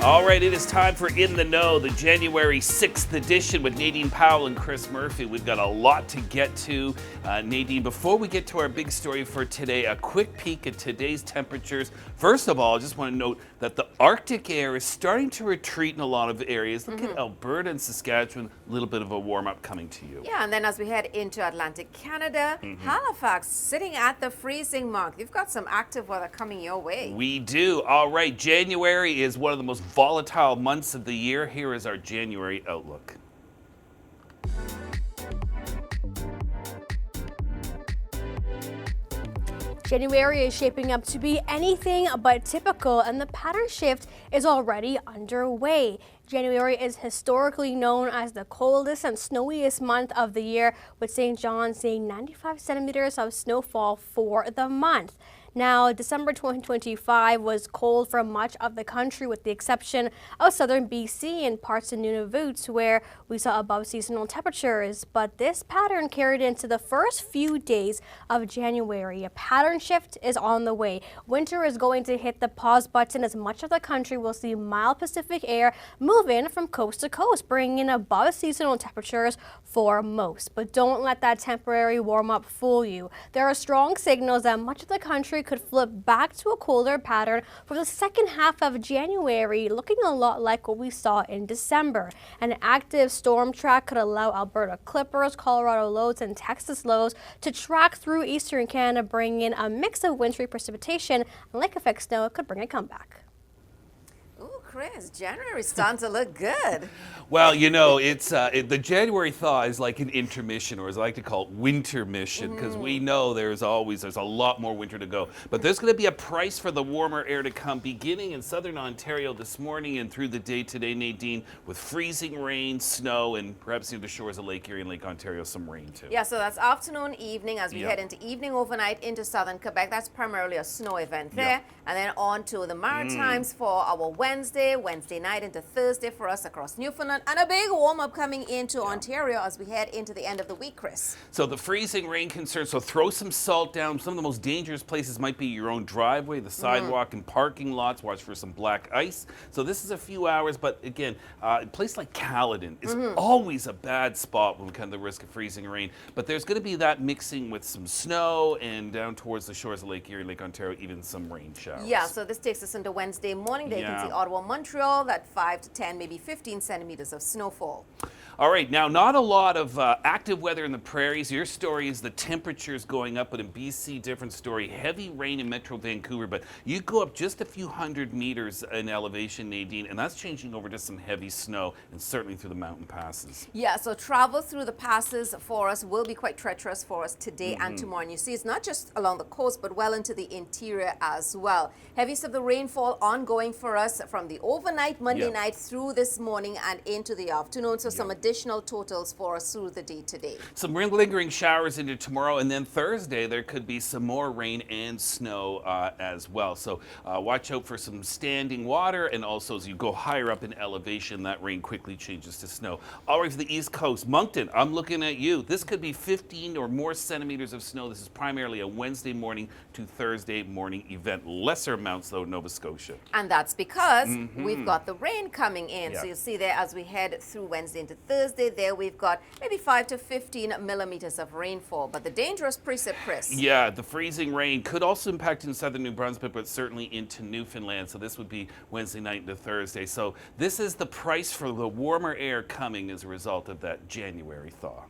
All right, it is time for In the Know, the January 6th edition with Nadine, Powell, and Chris Murphy. We've got a lot to get to. Nadine, before we get to our big story for today, a quick peek at today's temperatures. First of all, I just want to note that the Arctic air is starting to retreat in a lot of areas. Look at Alberta and Saskatchewan, a little bit of a warm-up coming to you. Yeah, and then as we head into Atlantic Canada, Halifax sitting at the freezing mark. You've got some active weather coming your way. We do. All right, January is one of the most volatile months of the year. Here is our January outlook. January is shaping up to be anything but typical, and the pattern shift is already underway. January is historically known as the coldest and snowiest month of the year, with St. John seeing 95 centimeters of snowfall for the month. Now, December 2025 was cold for much of the country, with the exception of southern BC and parts of Nunavut, where we saw above seasonal temperatures. But this pattern carried into the first few days of January. A pattern shift is on the way. Winter is going to hit the pause button, as much of the country will see mild Pacific air move in from coast to coast, bringing in above seasonal temperatures for most. But don't let that temporary warm up fool you. There are strong signals that much of the country could flip back to a colder pattern for the second half of January, looking a lot like what we saw in December. An active storm track could allow Alberta clippers, Colorado lows, and Texas lows to track through eastern Canada, bringing in a mix of wintry precipitation and lake effect snow could bring a comeback. Ooh, Chris, January's starting to look good. Well, you know, it's the January thaw is like an intermission, or as I like to call it, winter mission, because we know there's a lot more winter to go. But there's going to be a price for the warmer air to come, beginning in southern Ontario this morning and through the day today, Nadine, with freezing rain, snow, and perhaps near the shores of Lake Erie and Lake Ontario, some rain too. Yeah, so that's afternoon, evening, as we head into evening, overnight into southern Quebec. That's primarily a snow event there. And then on to the Maritimes for our Wednesday night into Thursday for us across Newfoundland, and a big warm-up coming into Ontario as we head into the end of the week, Chris. So the freezing rain concern, so throw some salt down. Some of the most dangerous places might be your own driveway, the sidewalk, and parking lots. Watch for some black ice. So this is a few hours, but again, a place like Caledon is always a bad spot when we come to the risk of freezing rain. But there's going to be that mixing with some snow, and down towards the shores of Lake Erie, Lake Ontario, even some rain showers. Yeah, so this takes us into Wednesday morning. There you can see Ottawa, Montreal, that 5 to 10, maybe 15 centimeters of snowfall. All right, now not a lot of active weather in the prairies. Your story is the temperatures going up, but in BC, different story. Heavy rain in Metro Vancouver, but you go up just a few hundred meters in elevation, Nadine, and that's changing over to some heavy snow, and certainly through the mountain passes. Yeah, so travel through the passes for us will be quite treacherous for us today and tomorrow. And you see, it's not just along the coast, but well into the interior as well. Heaviest of the rainfall ongoing for us from the overnight Monday night through this morning and into the afternoon. So some additional totals for us through the day today. Some lingering showers into tomorrow, and then Thursday there could be some more rain and snow as well. So watch out for some standing water, and also as you go higher up in elevation, that rain quickly changes to snow. All right, for the East Coast, Moncton, I'm looking at you. This could be 15 or more centimeters of snow. This is primarily a Wednesday morning to Thursday morning event. Lesser amounts, though, Nova Scotia. And that's because we've got the rain coming in. So you'll see there as we head through Wednesday into Thursday, there we've got maybe 5 to 15 millimeters of rainfall. But the dangerous precip, Chris. Yeah, the freezing rain could also impact in southern New Brunswick, but certainly into Newfoundland. So this would be Wednesday night into Thursday. So this is the price for the warmer air coming as a result of that January thaw.